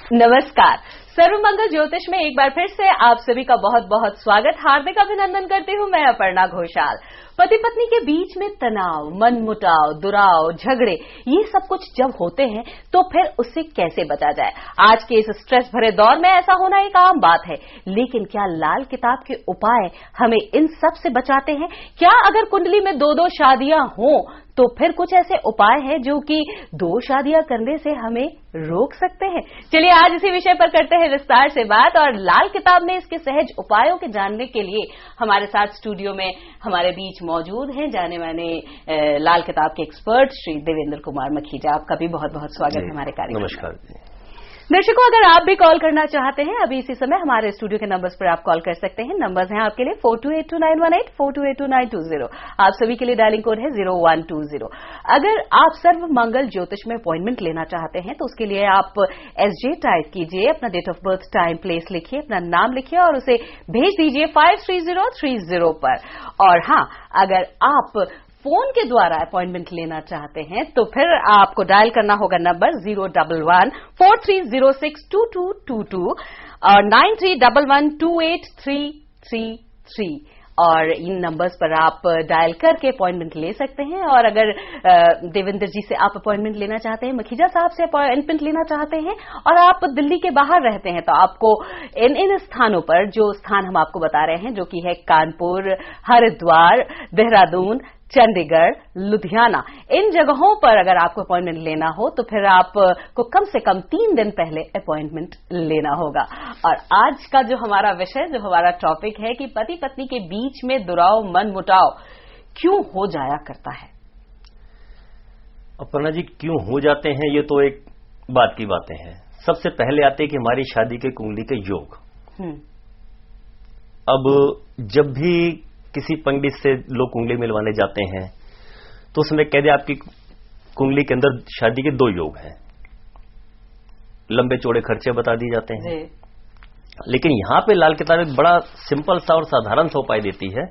नमस्कार। सर्वमंगल ज्योतिष में एक बार फिर से आप सभी का बहुत बहुत स्वागत, हार्दिक अभिनंदन करती हूं मैं अपर्णा घोषाल। पति पत्नी के बीच में तनाव, मनमुटाव, दुराव, झगड़े, ये सब कुछ जब होते हैं तो फिर उससे कैसे बचा जाए। आज के इस स्ट्रेस भरे दौर में ऐसा होना एक आम बात है, लेकिन क्या लाल किताब के उपाय हमें इन सब से बचाते हैं? क्या अगर कुंडली में दो शादियां हों तो फिर कुछ ऐसे उपाय हैं जो कि 2 शादियां करने से हमें रोक सकते हैं? चलिए आज इसी विषय पर करते हैं विस्तार से बात, और लाल किताब में इसके सहज उपायों के जानने के लिए हमारे साथ स्टूडियो में हमारे बीच मौजूद हैं जाने माने लाल किताब के एक्सपर्ट श्री देवेंद्र कुमार मखीजा। आपका भी बहुत बहुत स्वागत है हमारे कार्यक्रम में। नमस्कार। दर्शकों, अगर आप भी कॉल करना चाहते हैं अभी इसी समय हमारे स्टूडियो के नंबर्स पर आप कॉल कर सकते हैं। नंबर्स हैं आपके लिए 42829118, 42829220। आप सभी के लिए डायलिंग कोड है 0120। अगर आप सर्व मंगल ज्योतिष में अपॉइंटमेंट लेना चाहते हैं तो उसके लिए आप SJ टाइप कीजिए, अपना date of birth, time, place लिखिए, अपना नाम लिखिए और उसे भेज दीजिए 53030 पर। और हाँ, अगर आप फोन के द्वारा अपॉइंटमेंट लेना चाहते हैं तो फिर आपको डायल करना होगा नंबर 011-4306-2222 और 9311283333 और इन नंबर्स पर आप डायल करके अपॉइंटमेंट ले सकते हैं। और अगर देवेंद्र जी से आप अपॉइंटमेंट लेना चाहते हैं, मखीजा साहब से अपॉइंटमेंट लेना चाहते हैं और आप दिल्ली के बाहर रहते हैं तो आपको इन स्थानों पर, जो स्थान हम आपको बता रहे हैं जो कि है कानपुर, हरिद्वार, देहरादून, चंडीगढ़, लुधियाना, इन जगहों पर अगर आपको अपॉइंटमेंट लेना हो तो फिर आपको कम से कम 3 दिन पहले अपॉइंटमेंट लेना होगा। और आज का जो हमारा विषय, जो हमारा टॉपिक है कि पति पत्नी के बीच में दुराव, मनमुटाव क्यों हो जाया करता है। अपर्णा जी, क्यों हो जाते हैं ये तो एक बात की बातें हैं। सबसे पहले आते हैं कि हमारी शादी के कुंडली के योग। अब जब भी किसी पंडित से लोग कुंडली मिलवाने जाते हैं तो उसमें कह दे आपकी कुंडली के अंदर शादी के 2 योग हैं, लंबे चौड़े खर्चे बता दिए जाते हैं। लेकिन यहां पे लाल किताब एक बड़ा सिंपल सा और साधारण सा उपाय देती है।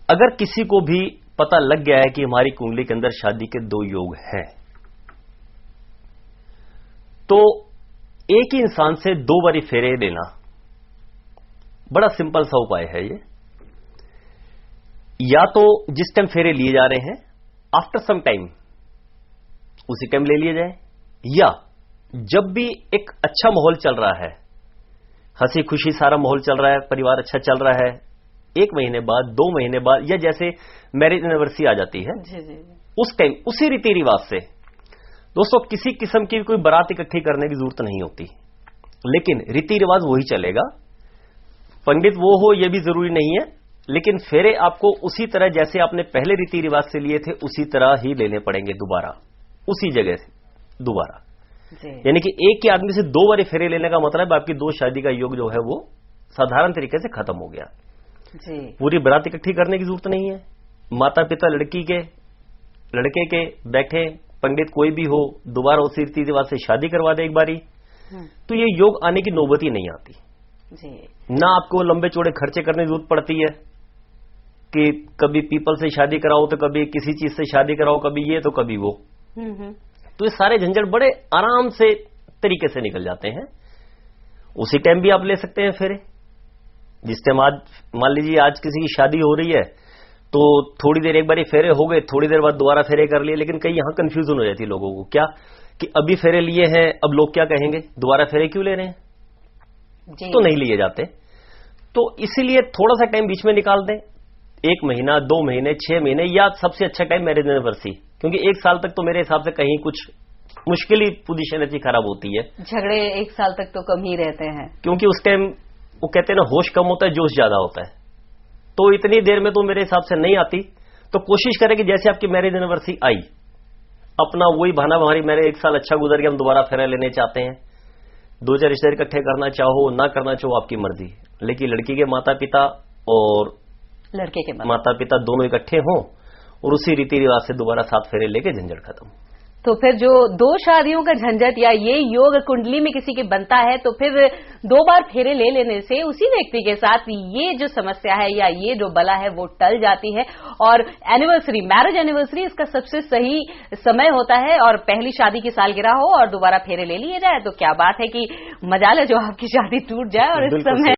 अगर किसी को भी पता लग गया है कि हमारी कुंडली के अंदर शादी के 2 योग हैं तो एक ही इंसान से 2 बारी फेरे लेना, बड़ा सिंपल सा उपाय है ये। या तो जिस टाइम फेरे लिए जा रहे हैं आफ्टर सम टाइम उसी टाइम ले लिए जाए, या जब भी एक अच्छा माहौल चल रहा है, हंसी खुशी सारा माहौल चल रहा है, परिवार अच्छा चल रहा है, 1 महीने बाद, 2 महीने बाद, या जैसे मैरिज एनिवर्सरी आ जाती है उस टाइम उसी रीति रिवाज से। दोस्तों, किसी किस्म की कोई बारात इकट्ठी करने की जरूरत नहीं होती, लेकिन रीति रिवाज वही चलेगा। पंडित वो हो ये भी जरूरी नहीं है, लेकिन फेरे आपको उसी तरह जैसे आपने पहले रीति रिवाज से लिए थे उसी तरह ही लेने पड़ेंगे दोबारा, उसी जगह से दोबारा। यानी कि एक ही आदमी से 2 बार फेरे लेने का मतलब आपकी 2 शादी का योग जो है वो साधारण तरीके से खत्म हो गया। पूरी बारात इकट्ठी करने की जरूरत नहीं है। माता पिता लड़के के बैठे, पंडित कोई भी हो, दोबारा उसी रीति रिवाज से शादी करवा दे एक बारी, तो ये योग आने की नौबत ही नहीं आती। ना आपको लंबे चौड़े खर्चे करने की जरूरत पड़ती है कि कभी पीपल से शादी कराओ तो कभी किसी चीज से शादी कराओ, कभी ये तो कभी वो। तो ये सारे झंझट बड़े आराम से तरीके से निकल जाते हैं। उसी टाइम भी आप ले सकते हैं फेरे। जिस टाइम आज मान लीजिए आज किसी की शादी हो रही है तो थोड़ी देर एक बार फेरे हो गए, थोड़ी देर बाद दोबारा फेरे कर लिए, लेकिन कहीं यहां कंफ्यूजन हो जाती है लोगों को, क्या कि अभी फेरे लिए हैं, अब लोग क्या कहेंगे, दोबारा फेरे क्यों ले रहे हैं, तो नहीं लिए जाते। तो इसीलिए थोड़ा सा टाइम बीच में निकाल दें, 1 महीना, 2 महीने, 6 महीने, या सबसे अच्छा टाइम मैरिज एनिवर्सरी, क्योंकि 1 साल तक तो मेरे हिसाब से कहीं कुछ मुश्किल ही पोजीशन ऐसी खराब होती है। झगड़े 1 साल तक तो कम ही रहते हैं, क्योंकि उस टाइम वो कहते हैं ना, होश कम होता है, जोश ज्यादा होता है। तो इतनी देर में तो मेरे हिसाब से नहीं आती। तो कोशिश करें कि जैसे आपकी मैरिज एनिवर्सरी आई, अपना वही बहाना, हमारी मेरे 1 साल अच्छा गुजर गया, हम दोबारा फेरा लेने चाहते हैं, 2-4 रिश्ते इकट्ठे करना चाहो ना करना चाहो आपकी मर्जी, लेकिन लड़की के माता पिता और लड़के के माता पिता दोनों इकट्ठे हों और उसी रीति रिवाज से दोबारा 7 फेरे लेके झंझट खत्म। तो फिर जो 2 शादियों का झंझट या ये योग कुंडली में किसी के बनता है तो फिर 2 बार फेरे ले लेने से उसी व्यक्ति के साथ ये जो समस्या है या ये जो बला है वो टल जाती है। और एनिवर्सरी, मैरिज एनिवर्सरी इसका सबसे सही समय होता है। और पहली शादी की सालगिरह हो और दोबारा फेरे ले लिए जाए तो क्या बात है कि मजाल है जो आपकी शादी टूट जाए। और इस समय